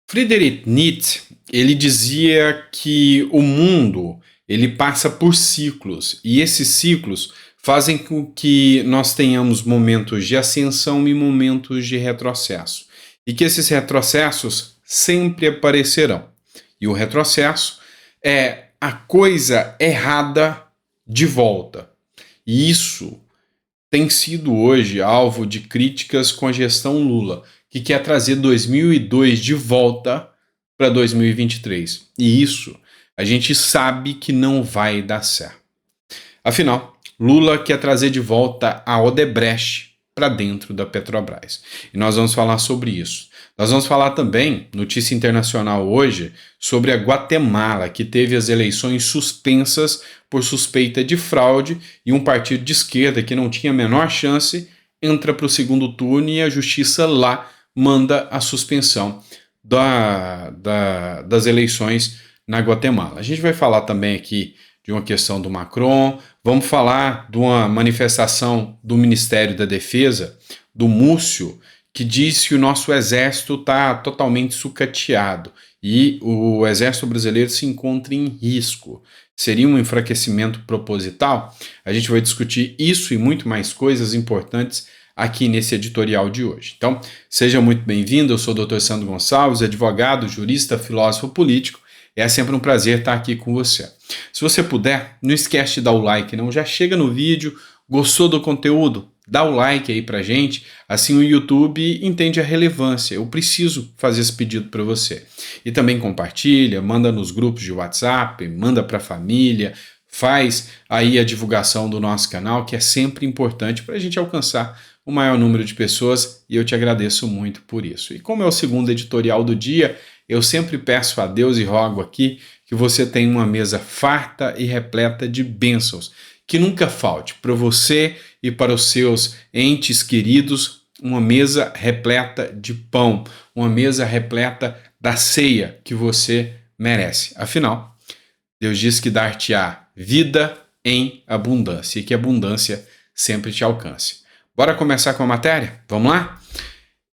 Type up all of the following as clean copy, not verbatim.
Friedrich Nietzsche, ele dizia que o mundo, ele passa por ciclos, e esses ciclos fazem com que nós tenhamos momentos de ascensão e momentos de retrocesso, e que esses retrocessos sempre aparecerão. E o retrocesso é a coisa errada de volta. E isso tem sido hoje alvo de críticas com a gestão Lula, que quer trazer 2002 de volta para 2023. E isso a gente sabe que não vai dar certo. Afinal, Lula quer trazer de volta a Odebrecht para dentro da Petrobras. E nós vamos falar sobre isso. Nós vamos falar também, notícia internacional hoje, sobre a Guatemala, que teve as eleições suspensas por suspeita de fraude e um partido de esquerda que não tinha a menor chance entra para o segundo turno e a justiça lá manda a suspensão das eleições na Guatemala. A gente vai falar também aqui de uma questão do Macron, vamos falar de uma manifestação do Ministério da Defesa, do Múcio, que diz que o nosso exército está totalmente sucateado e o exército brasileiro se encontra em risco. Seria um enfraquecimento proposital? A gente vai discutir isso e muito mais coisas importantes aqui nesse editorial de hoje. Então, seja muito bem-vindo, eu sou o Dr. Sandro Gonçalves, advogado, jurista, filósofo político. É sempre um prazer estar aqui com você. Se você puder, não esquece de dar o like, não? Já chega no vídeo, gostou do conteúdo? Dá o like aí pra gente, assim o YouTube entende a relevância. Eu preciso fazer esse pedido para você. E também compartilha, manda nos grupos de WhatsApp, manda para a família, faz aí a divulgação do nosso canal, que é sempre importante para a gente alcançar o maior número de pessoas, e eu te agradeço muito por isso. E como é o segundo editorial do dia, eu sempre peço a Deus e rogo aqui que você tenha uma mesa farta e repleta de bênçãos, que nunca falte para você e para os seus entes queridos uma mesa repleta de pão, uma mesa repleta da ceia que você merece. Afinal, Deus diz que dar-te-á vida em abundância e que a abundância sempre te alcance. Bora começar com a matéria? Vamos lá?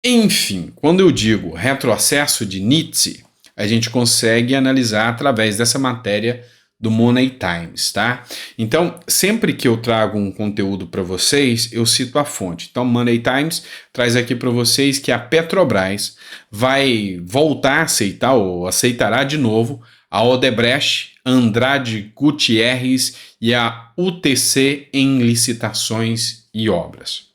Enfim, quando eu digo retrocesso de Nietzsche, a gente consegue analisar através dessa matéria do Money Times, tá? Então, sempre que eu trago um conteúdo para vocês, eu cito a fonte. Então, Money Times traz aqui para vocês que a Petrobras vai voltar a aceitar ou aceitará de novo a Odebrecht, Andrade Gutierrez e a UTC em licitações e obras.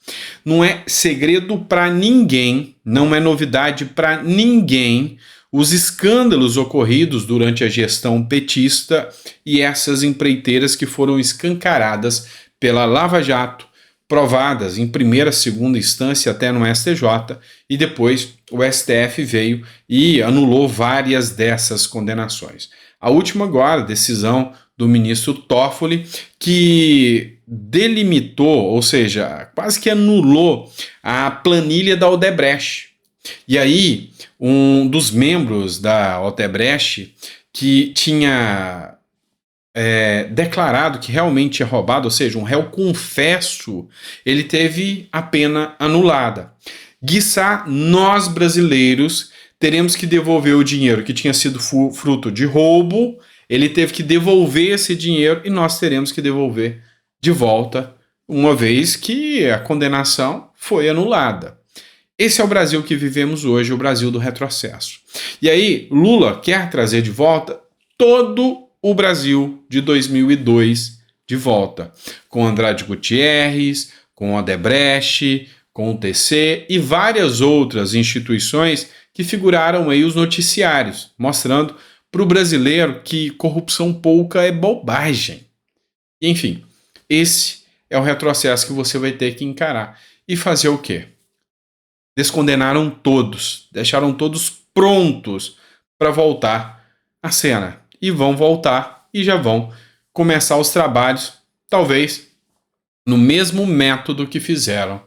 Não é segredo para ninguém, não é novidade para ninguém os escândalos ocorridos durante a gestão petista e essas empreiteiras que foram escancaradas pela Lava Jato, provadas em primeira, segunda instância até no STJ, e depois o STF veio e anulou várias dessas condenações. A última agora, decisão do ministro Toffoli, que delimitou, ou seja, quase que anulou a planilha da Odebrecht. E aí, um dos membros da Odebrecht, que tinha declarado que realmente tinha roubado, ou seja, um réu confesso, ele teve a pena anulada. Quiçá nós brasileiros teremos que devolver o dinheiro que tinha sido fruto de roubo, ele teve que devolver esse dinheiro e nós teremos que devolver de volta, uma vez que a condenação foi anulada. Esse é o Brasil que vivemos hoje, o Brasil do retrocesso. E aí, Lula quer trazer de volta todo o Brasil de 2002 de volta, com Andrade Gutierrez, com Odebrecht, com o TC e várias outras instituições que figuraram aí os noticiários, mostrando para o brasileiro que corrupção pouca é bobagem. Enfim, esse é o retrocesso que você vai ter que encarar. E fazer o quê? Descondenaram todos, deixaram todos prontos para voltar à cena. E vão voltar e já vão começar os trabalhos, talvez no mesmo método que fizeram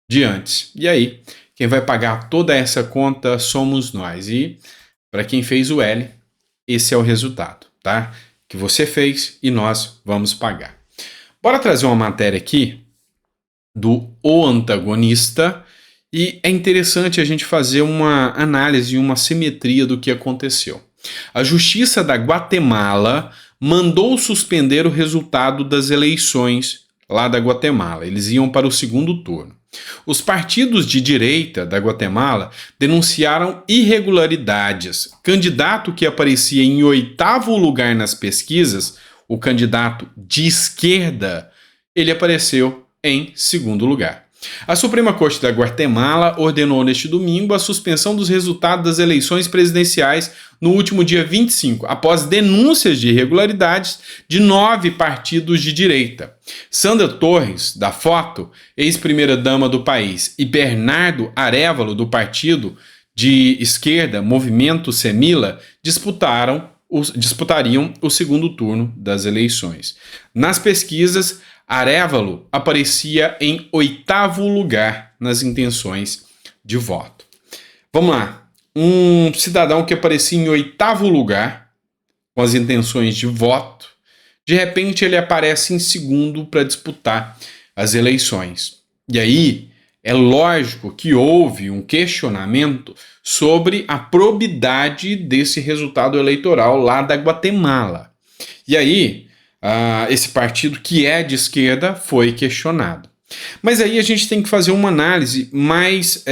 de antes. E aí, quem vai pagar toda essa conta somos nós. E para quem fez o L, esse é o resultado, tá? Que você fez e nós vamos pagar. Bora trazer uma matéria aqui do O Antagonista E é interessante a gente fazer uma análise e uma simetria do que aconteceu. A Justiça da Guatemala mandou suspender o resultado das eleições lá da Guatemala. Eles iam para o segundo turno. Os partidos de direita da Guatemala denunciaram irregularidades. Candidato que aparecia em 8º lugar nas pesquisas, o candidato de esquerda, ele apareceu em 2º lugar. A Suprema Corte da Guatemala ordenou neste domingo a suspensão dos resultados das eleições presidenciais no último dia 25, após denúncias de irregularidades de 9 partidos de direita. Sandra Torres, da Foto, ex-primeira-dama do país, e Bernardo Arévalo, do partido de esquerda Movimento Semilla, disputariam o segundo turno das eleições. Nas pesquisas, Arévalo aparecia em 8º lugar nas intenções de voto. Vamos lá. Um cidadão que aparecia em 8º lugar com as intenções de voto, de repente ele aparece em 2º para disputar as eleições. E aí é lógico que houve um questionamento sobre a probidade desse resultado eleitoral lá da Guatemala. E aí esse partido que é de esquerda foi questionado. Mas aí a gente tem que fazer uma análise mais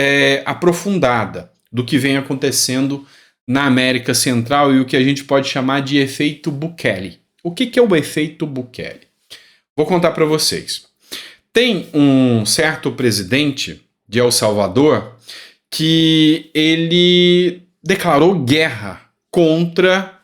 aprofundada do que vem acontecendo na América Central e o que a gente pode chamar de efeito Bukele. O que é o efeito Bukele? Vou contar para vocês. Tem um certo presidente de El Salvador que ele declarou guerra contra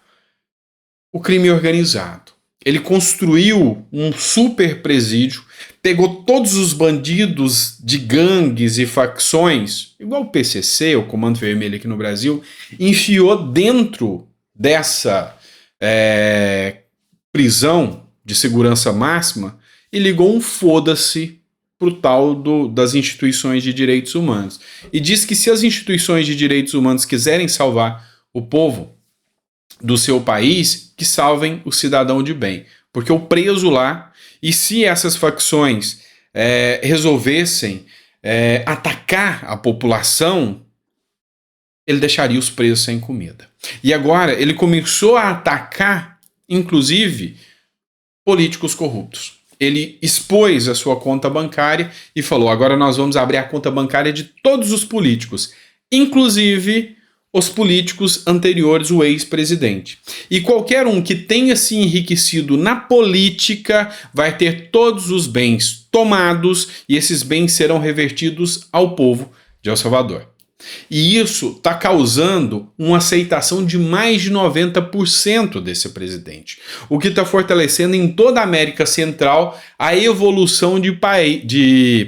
o crime organizado. Ele construiu um super presídio, pegou todos os bandidos de gangues e facções, igual o PCC, o Comando Vermelho aqui no Brasil, enfiou dentro dessa prisão de segurança máxima e ligou um foda-se pro tal das instituições de direitos humanos. E diz que se as instituições de direitos humanos quiserem salvar o povo do seu país, que salvem o cidadão de bem. Porque o preso lá, e se essas facções resolvessem atacar a população, ele deixaria os presos sem comida. E agora ele começou a atacar, inclusive, políticos corruptos. Ele expôs a sua conta bancária e falou: agora nós vamos abrir a conta bancária de todos os políticos, inclusive os políticos anteriores, o ex-presidente. E qualquer um que tenha se enriquecido na política vai ter todos os bens tomados e esses bens serão revertidos ao povo de El Salvador. E isso está causando uma aceitação de mais de 90% desse presidente, o que está fortalecendo em toda a América Central a evolução de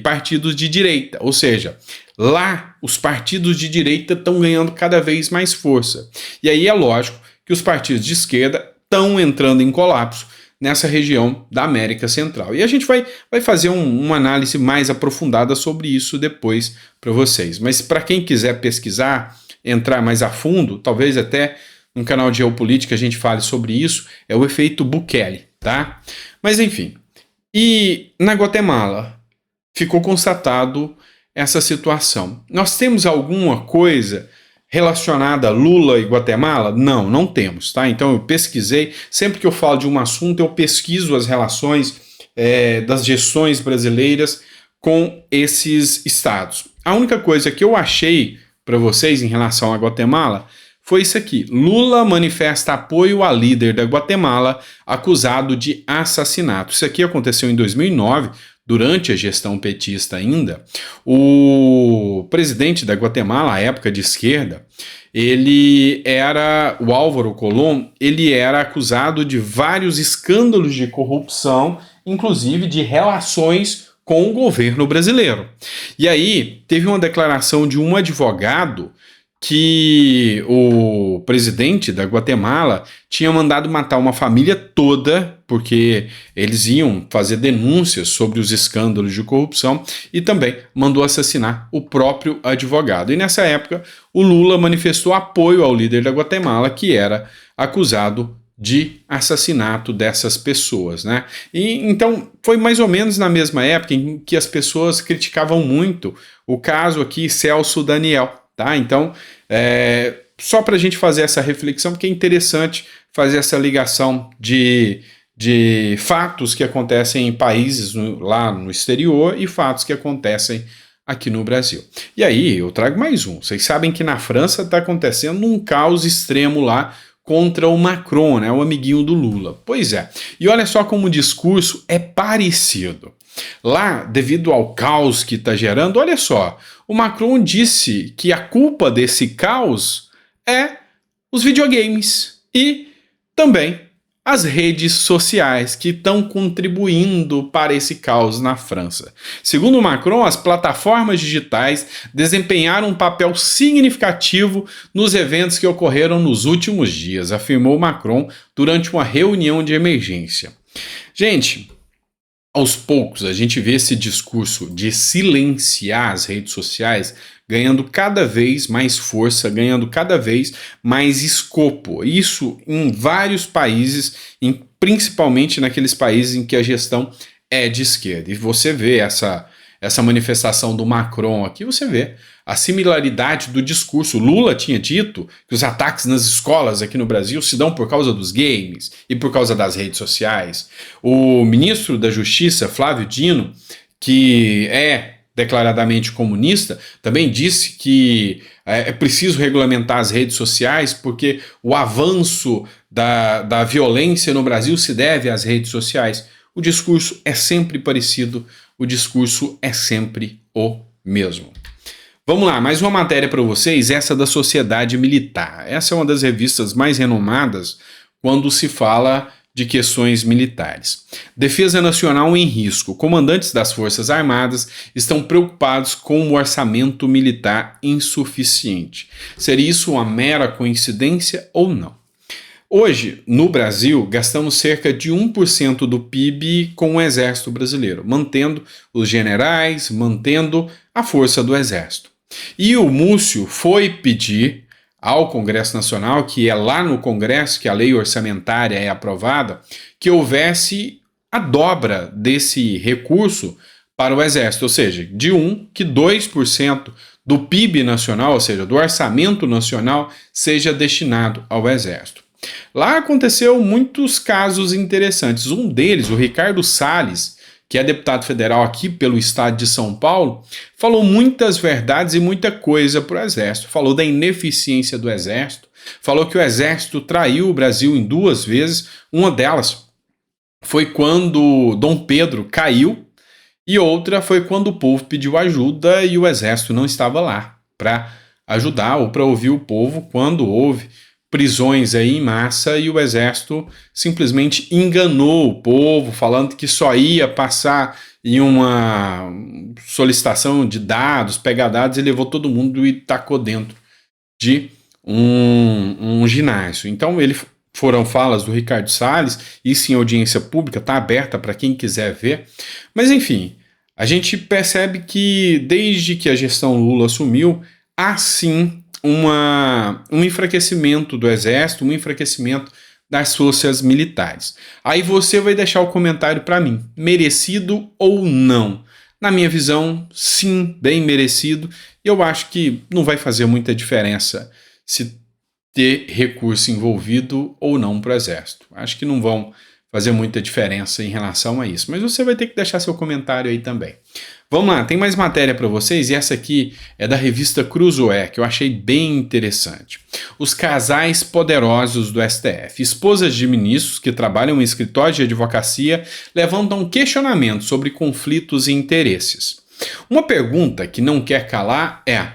partidos de direita, ou seja, lá os partidos de direita estão ganhando cada vez mais força. E aí é lógico que os partidos de esquerda estão entrando em colapso nessa região da América Central. E a gente vai fazer uma análise mais aprofundada sobre isso depois para vocês. Mas para quem quiser pesquisar, entrar mais a fundo, talvez até no canal de Geopolítica a gente fale sobre isso, é o efeito Bukele, tá? Mas enfim, e na Guatemala ficou constatado essa situação. Nós temos alguma coisa relacionada a Lula e Guatemala? Não, não temos, tá? Então eu pesquisei, sempre que eu falo de um assunto, eu pesquiso as relações das gestões brasileiras com esses estados. A única coisa que eu achei para vocês em relação a Guatemala foi isso aqui: Lula manifesta apoio a líder da Guatemala acusado de assassinato. Isso aqui aconteceu em 2009, durante a gestão petista ainda. O presidente da Guatemala, à época de esquerda, o Álvaro Colom, ele era acusado de vários escândalos de corrupção, inclusive de relações com o governo brasileiro. E aí teve uma declaração de um advogado que o presidente da Guatemala tinha mandado matar uma família toda porque eles iam fazer denúncias sobre os escândalos de corrupção, e também mandou assassinar o próprio advogado. E nessa época o Lula manifestou apoio ao líder da Guatemala, que era acusado de assassinato dessas pessoas, né? E então foi mais ou menos na mesma época em que as pessoas criticavam muito o caso aqui Celso Daniel, tá? Então, só para a gente fazer essa reflexão, porque é interessante fazer essa ligação de fatos que acontecem em países lá no exterior e fatos que acontecem aqui no Brasil. E aí eu trago mais um. Vocês sabem que na França está acontecendo um caos extremo lá contra o Macron, né, o amiguinho do Lula. Pois é. E olha só como o discurso é parecido. Lá, devido ao caos que está gerando, olha só, o Macron disse que a culpa desse caos é os videogames e também as redes sociais que estão contribuindo para esse caos na França. Segundo Macron, as plataformas digitais desempenharam um papel significativo nos eventos que ocorreram nos últimos dias, afirmou Macron durante uma reunião de emergência. Gente, aos poucos a gente vê esse discurso de silenciar as redes sociais ganhando cada vez mais força, ganhando cada vez mais escopo. Isso em vários países, principalmente naqueles países em que a gestão é de esquerda. E você vê essa manifestação do Macron aqui, você vê a similaridade do discurso. Lula tinha dito que os ataques nas escolas aqui no Brasil se dão por causa dos games e por causa das redes sociais. O ministro da Justiça, Flávio Dino, que é declaradamente comunista, também disse que é preciso regulamentar as redes sociais porque o avanço da violência no Brasil se deve às redes sociais. O discurso é sempre parecido, o discurso é sempre o mesmo. Vamos lá, mais uma matéria para vocês, essa da Sociedade Militar. Essa é uma das revistas mais renomadas quando se fala de questões militares. Defesa Nacional em risco. Comandantes das Forças Armadas estão preocupados com o orçamento militar insuficiente. Seria isso uma mera coincidência ou não? Hoje, no Brasil, gastamos cerca de 1% do PIB com o Exército Brasileiro, mantendo os generais, mantendo a força do Exército. E o Múcio foi pedir ao Congresso Nacional, que é lá no Congresso que a lei orçamentária é aprovada, que houvesse a dobra desse recurso para o Exército, ou seja, de 2% do PIB nacional, ou seja, do orçamento nacional, seja destinado ao Exército. Lá aconteceu muitos casos interessantes. Um deles, o Ricardo Salles, que é deputado federal aqui pelo estado de São Paulo, falou muitas verdades e muita coisa para o Exército. Falou da ineficiência do Exército, falou que o Exército traiu o Brasil em 2 vezes. Uma delas foi quando Dom Pedro caiu e outra foi quando o povo pediu ajuda e o Exército não estava lá para ajudar ou para ouvir o povo quando houve prisões aí em massa e o Exército simplesmente enganou o povo, falando que só ia passar em uma solicitação de dados, pegar dados e levou todo mundo e tacou dentro de um ginásio. Então foram falas do Ricardo Salles, isso em audiência pública, está aberta para quem quiser ver. Mas enfim, a gente percebe que desde que a gestão Lula assumiu, há sim um enfraquecimento do Exército, um enfraquecimento das forças militares. Aí você vai deixar o comentário para mim, merecido ou não? Na minha visão, sim, bem merecido. E eu acho que não vai fazer muita diferença se ter recurso envolvido ou não para o Exército. Acho que não vão fazer muita diferença em relação a isso. Mas você vai ter que deixar seu comentário aí também. Vamos lá, tem mais matéria para vocês e essa aqui é da revista Cruzoé, que eu achei bem interessante. Os casais poderosos do STF. Esposas de ministros que trabalham em escritórios de advocacia levantam questionamento sobre conflitos e interesses. Uma pergunta que não quer calar é: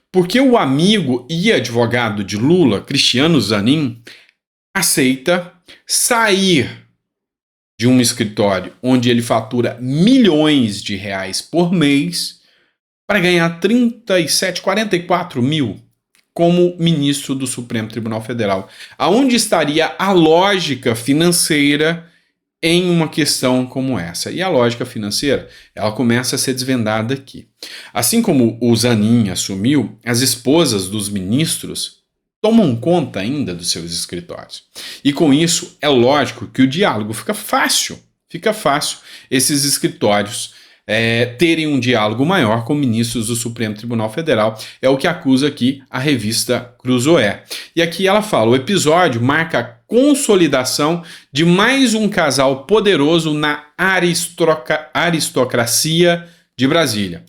por que o amigo e advogado de Lula, Cristiano Zanin, aceita sair de um escritório onde ele fatura milhões de reais por mês para ganhar 44 mil como ministro do Supremo Tribunal Federal? Aonde estaria a lógica financeira em uma questão como essa? E a lógica financeira, ela começa a ser desvendada aqui. Assim como o Zanin assumiu, as esposas dos ministros tomam conta ainda dos seus escritórios. E com isso, é lógico que o diálogo fica fácil esses escritórios terem um diálogo maior com ministros do Supremo Tribunal Federal, é o que acusa aqui a revista Cruzoé. E aqui ela fala, o episódio marca a consolidação de mais um casal poderoso na aristocracia de Brasília.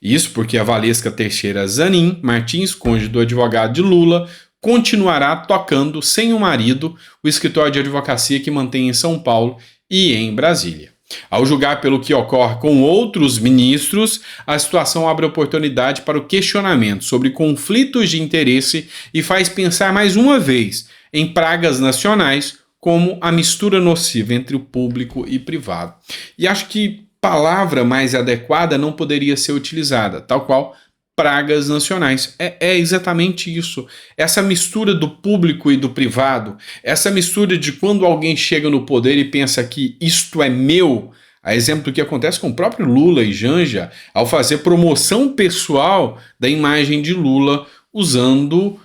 Isso porque a Valesca Teixeira Zanin Martins, cônjuge do advogado de Lula, continuará tocando sem o marido o escritório de advocacia que mantém em São Paulo e em Brasília. Ao julgar pelo que ocorre com outros ministros, a situação abre oportunidade para o questionamento sobre conflitos de interesse e faz pensar mais uma vez em pragas nacionais como a mistura nociva entre o público e privado. E acho que palavra mais adequada não poderia ser utilizada, tal qual pragas nacionais. É exatamente isso. Essa mistura do público e do privado, essa mistura de quando alguém chega no poder e pensa que isto é meu, a exemplo do que acontece com o próprio Lula e Janja, ao fazer promoção pessoal da imagem de Lula usando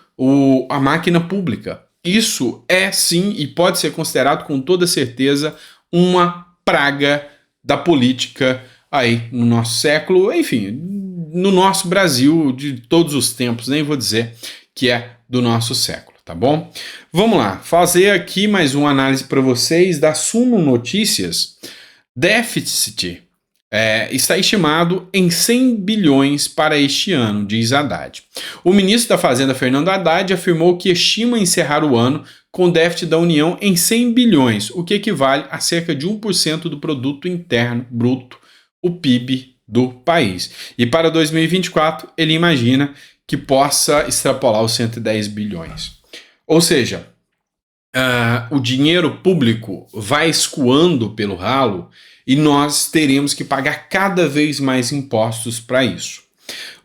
a máquina pública. Isso é sim e pode ser considerado com toda certeza uma praga da política aí no nosso século, enfim, no nosso Brasil de todos os tempos, nem vou dizer que é do nosso século, tá bom? Vamos lá, fazer aqui mais uma análise para vocês da Suno Notícias. Déficit está estimado em 100 bilhões para este ano, diz Haddad. O ministro da Fazenda, Fernando Haddad, afirmou que estima encerrar o ano com déficit da União em 100 bilhões, o que equivale a cerca de 1% do produto interno bruto, o PIB do país. E para 2024, ele imagina que possa extrapolar os 110 bilhões. Ou seja, o dinheiro público vai escoando pelo ralo e nós teremos que pagar cada vez mais impostos para isso.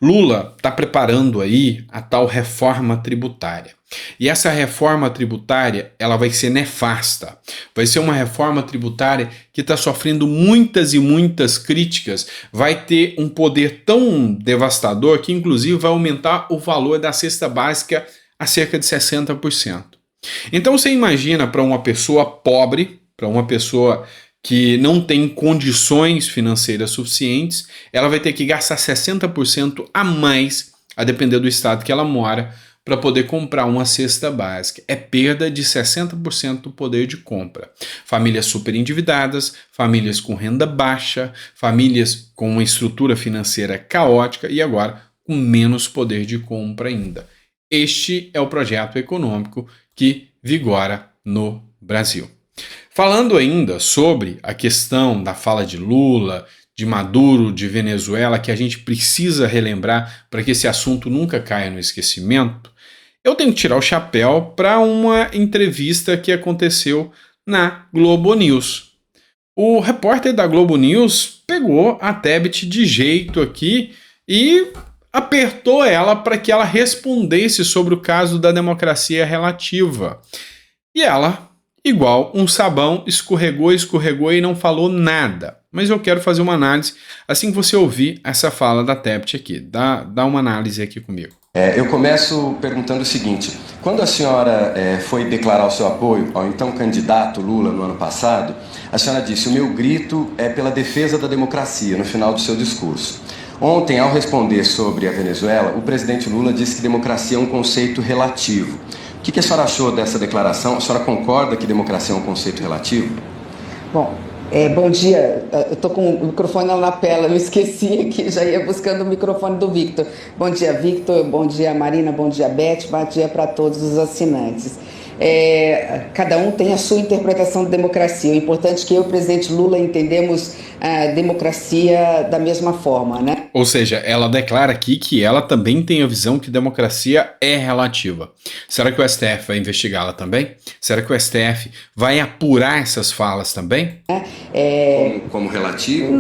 Lula está preparando aí a tal reforma tributária. E essa reforma tributária, ela vai ser nefasta. Vai ser uma reforma tributária que está sofrendo muitas e muitas críticas. Vai ter um poder tão devastador que, inclusive, vai aumentar o valor da cesta básica a cerca de 60%. Então, você imagina para uma pessoa pobre, para uma pessoa que não tem condições financeiras suficientes, ela vai ter que gastar 60% a mais, a depender do estado que ela mora, para poder comprar uma cesta básica. É perda de 60% do poder de compra. Famílias super endividadas, famílias com renda baixa, famílias com uma estrutura financeira caótica e agora com menos poder de compra ainda. Este é o projeto econômico que vigora no Brasil. Falando ainda sobre a questão da fala de Lula, de Maduro, de Venezuela, que a gente precisa relembrar para que esse assunto nunca caia no esquecimento, eu tenho que tirar o chapéu para uma entrevista que aconteceu na Globo News. O repórter da Globo News pegou a Tebet de jeito aqui e apertou ela para que ela respondesse sobre o caso da democracia relativa. E ela, igual um sabão, escorregou e não falou nada. Mas eu quero fazer uma análise assim que você ouvir essa fala da Tebet aqui. Dá uma análise aqui comigo. Eu começo perguntando o seguinte: quando a senhora foi declarar o seu apoio ao então candidato Lula no ano passado, a senhora disse: o meu grito é pela defesa da democracia, no final do seu discurso. Ontem, ao responder sobre a Venezuela, o presidente Lula disse que democracia é um conceito relativo. O que a senhora achou dessa declaração? A senhora concorda que democracia é um conceito relativo? Bom, bom dia. Eu estou com o microfone na lapela, eu esqueci aqui, já ia buscando o microfone do Victor. Bom dia, Victor. Bom dia, Marina. Bom dia, Beth. Bom dia para todos os assinantes. Cada um tem a sua interpretação de democracia. O importante é que eu e o presidente Lula entendemos a democracia da mesma forma, né? Ou seja, ela declara aqui que ela também tem a visão que democracia é relativa. Será que o STF vai investigá-la também? Será que o STF vai apurar essas falas também? Como relativo?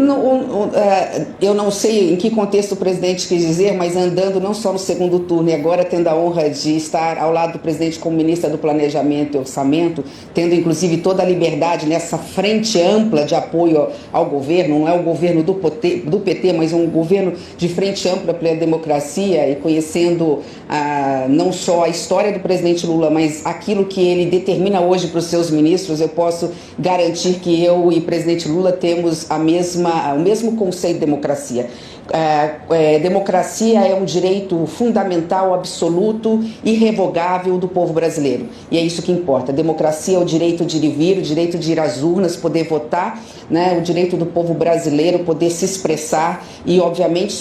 Eu não sei em que contexto o presidente quis dizer, mas andando não só no segundo turno e agora tendo a honra de estar ao lado do presidente como ministra do Planejamento e Orçamento, tendo inclusive toda a liberdade nessa frente ampla de apoio ao governo, governo, não é o governo do PT, mas um governo de frente ampla pela democracia, e conhecendo não só a história do presidente Lula, mas aquilo que ele determina hoje para os seus ministros, eu posso garantir que eu e o presidente Lula temos o mesmo conceito de democracia. Democracia é um direito fundamental, absoluto, irrevogável do povo brasileiro. E é isso que importa. Democracia é o direito de ir e vir, o direito de ir às urnas, poder votar, né? O direito do povo brasileiro poder se expressar e, obviamente,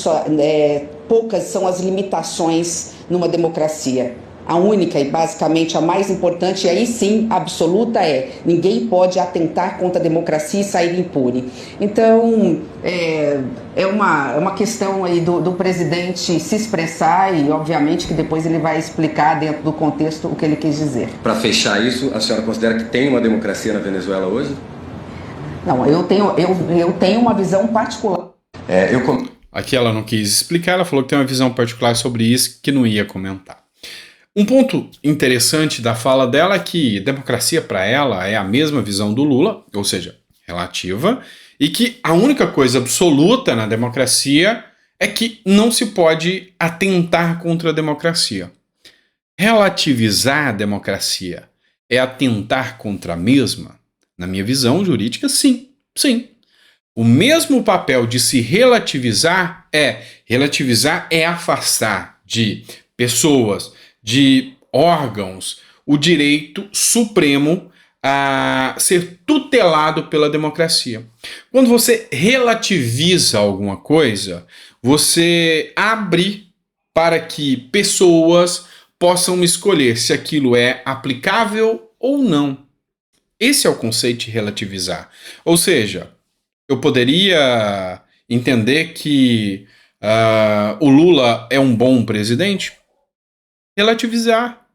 poucas são as limitações numa democracia. A única e basicamente a mais importante, e aí sim, absoluta, ninguém pode atentar contra a democracia e sair impune. Então, é uma questão aí do presidente se expressar e, obviamente, que depois ele vai explicar dentro do contexto o que ele quis dizer. Para fechar isso, a senhora considera que tem uma democracia na Venezuela hoje? Não, eu tenho uma visão particular. Aqui ela não quis explicar, ela falou que tem uma visão particular sobre isso que não ia comentar. Um ponto interessante da fala dela é que democracia para ela é a mesma visão do Lula, ou seja, relativa, e que a única coisa absoluta na democracia é que não se pode atentar contra a democracia. Relativizar a democracia é atentar contra a mesma? Na minha visão jurídica, sim. O mesmo papel de se relativizar é afastar de pessoas, de órgãos, o direito supremo a ser tutelado pela democracia. Quando você relativiza alguma coisa, você abre para que pessoas possam escolher se aquilo é aplicável ou não. Esse é o conceito de relativizar. Ou seja, eu poderia entender que o Lula é um bom presidente? Relativizar.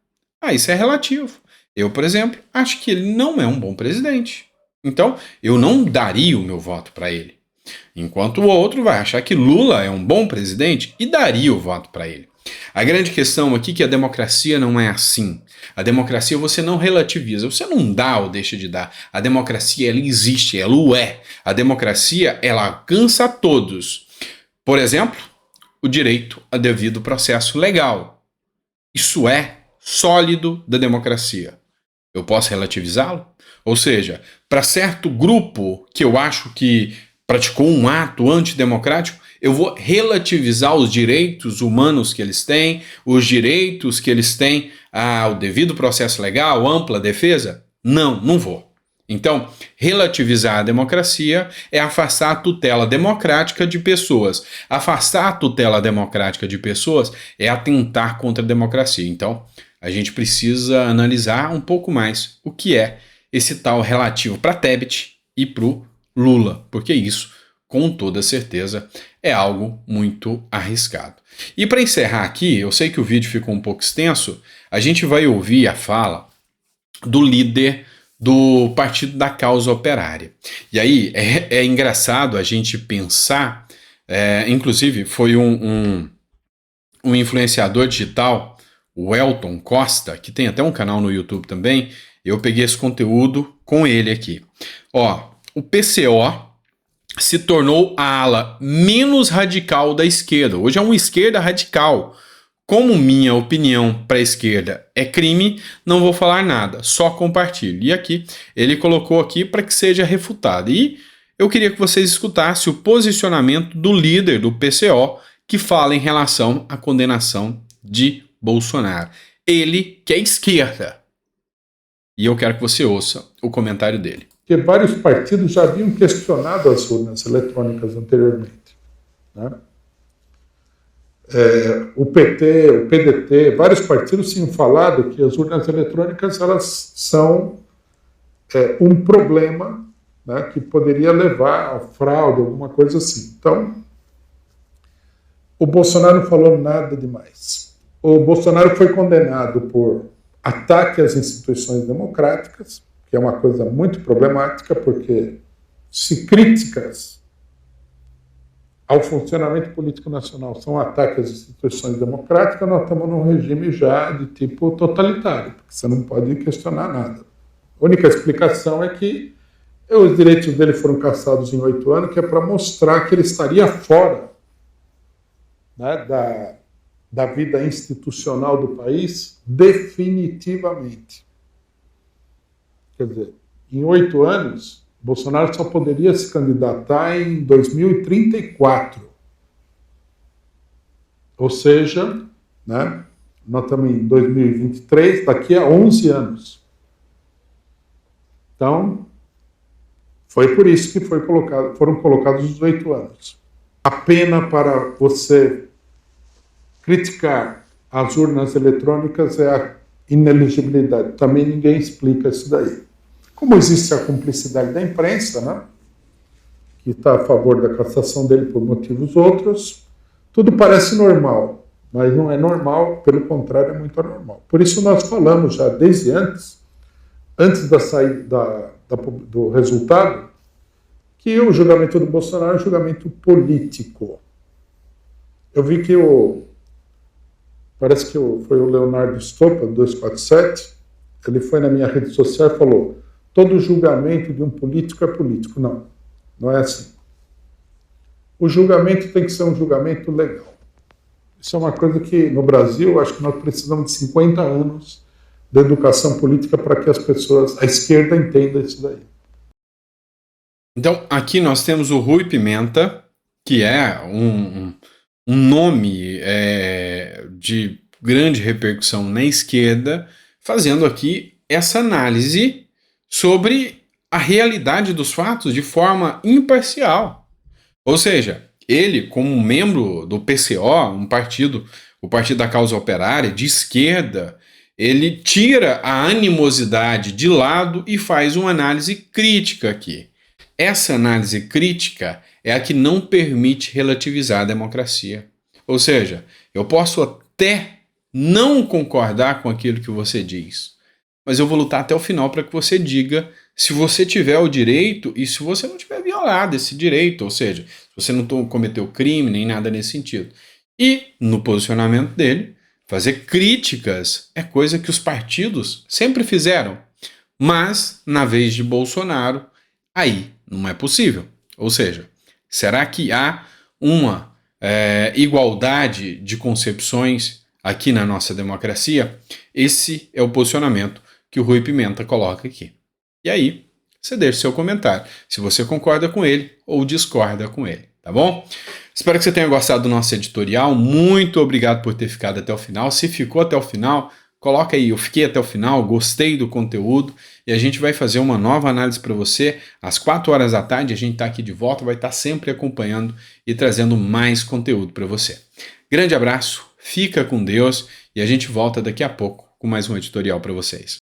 Isso é relativo. Eu, por exemplo, acho que ele não é um bom presidente. Então, eu não daria o meu voto para ele. Enquanto o outro vai achar que Lula é um bom presidente e daria o voto para ele. A grande questão aqui é que a democracia não é assim. A democracia você não relativiza, você não dá ou deixa de dar. A democracia, ela existe, ela o é. A democracia, ela alcança a todos. Por exemplo, o direito a devido processo legal. Isso é sólido da democracia. Eu posso relativizá-lo? Ou seja, para certo grupo que eu acho que praticou um ato antidemocrático, eu vou relativizar os direitos humanos que eles têm, os direitos que eles têm ao devido processo legal, ampla defesa? Não vou. Então, relativizar a democracia é afastar a tutela democrática de pessoas. Afastar a tutela democrática de pessoas é atentar contra a democracia. Então, a gente precisa analisar um pouco mais o que é esse tal relativo para Tebet e para o Lula, porque isso, com toda certeza, é algo muito arriscado. E para encerrar aqui, eu sei que o vídeo ficou um pouco extenso, a gente vai ouvir a fala do líder do Partido da Causa Operária. E aí é engraçado a gente pensar, inclusive foi um influenciador digital, o Elton Costa, que tem até um canal no YouTube também, eu peguei esse conteúdo com ele aqui. O PCO se tornou a ala menos radical da esquerda. Hoje é uma esquerda radical. Como minha opinião para a esquerda é crime, não vou falar nada, só compartilho. E aqui, ele colocou aqui para que seja refutado. E eu queria que vocês escutassem o posicionamento do líder do PCO, que fala em relação à condenação de Bolsonaro. Ele que é esquerda. E eu quero que você ouça o comentário dele. Porque vários partidos já haviam questionado as urnas eletrônicas anteriormente, né? O PT, o PDT, vários partidos tinham falado que as urnas eletrônicas elas são um problema, né, que poderia levar a fraude, alguma coisa assim. Então, o Bolsonaro não falou nada demais. O Bolsonaro foi condenado por ataque às instituições democráticas, que é uma coisa muito problemática, porque se críticas ao funcionamento político nacional são ataques às instituições democráticas, nós estamos num regime já de tipo totalitário, porque você não pode questionar nada. A única explicação é que Os direitos dele foram cassados em 8 anos, que é para mostrar que ele estaria fora, né, da vida institucional do país definitivamente. Quer dizer, em 8 anos, Bolsonaro só poderia se candidatar em 2034. Ou seja, né, nós estamos em 2023, daqui a 11 anos. Então, foi por isso que foram colocados os 8 anos. A pena para você criticar as urnas eletrônicas é a ineligibilidade. Também ninguém explica isso daí. Como existe a cumplicidade da imprensa, né, que está a favor da cassação dele por motivos outros, tudo parece normal, mas não é normal, pelo contrário, é muito anormal. Por isso nós falamos já desde antes da saída do resultado, que o julgamento do Bolsonaro é um julgamento político. Eu vi que parece que foi o Leonardo Stoppa, do 247, ele foi na minha rede social e falou: todo julgamento de um político é político. Não, não é assim. O julgamento tem que ser um julgamento legal. Isso é uma coisa que, no Brasil, acho que nós precisamos de 50 anos de educação política para que as pessoas, a esquerda, entenda isso daí. Então, aqui nós temos o Rui Pimenta, que é um nome de grande repercussão na esquerda, fazendo aqui essa análise sobre a realidade dos fatos de forma imparcial. Ou seja, ele, como membro do PCO, o Partido da Causa Operária, de esquerda, ele tira a animosidade de lado e faz uma análise crítica aqui. Essa análise crítica é a que não permite relativizar a democracia. Ou seja, eu posso até não concordar com aquilo que você diz, mas eu vou lutar até o final para que você diga se você tiver o direito e se você não tiver violado esse direito, ou seja, se você não cometeu crime nem nada nesse sentido. E, no posicionamento dele, fazer críticas é coisa que os partidos sempre fizeram, mas, na vez de Bolsonaro, aí não é possível. Ou seja, será que há uma igualdade de concepções aqui na nossa democracia? Esse é o posicionamento que o Rui Pimenta coloca aqui. E aí, você deixa seu comentário, se você concorda com ele ou discorda com ele, tá bom? Espero que você tenha gostado do nosso editorial, muito obrigado por ter ficado até o final. Se ficou até o final, coloca aí, eu fiquei até o final, gostei do conteúdo, e a gente vai fazer uma nova análise para você às 4 horas da tarde, a gente está aqui de volta, vai estar sempre acompanhando e trazendo mais conteúdo para você. Grande abraço, fica com Deus, e a gente volta daqui a pouco com mais um editorial para vocês.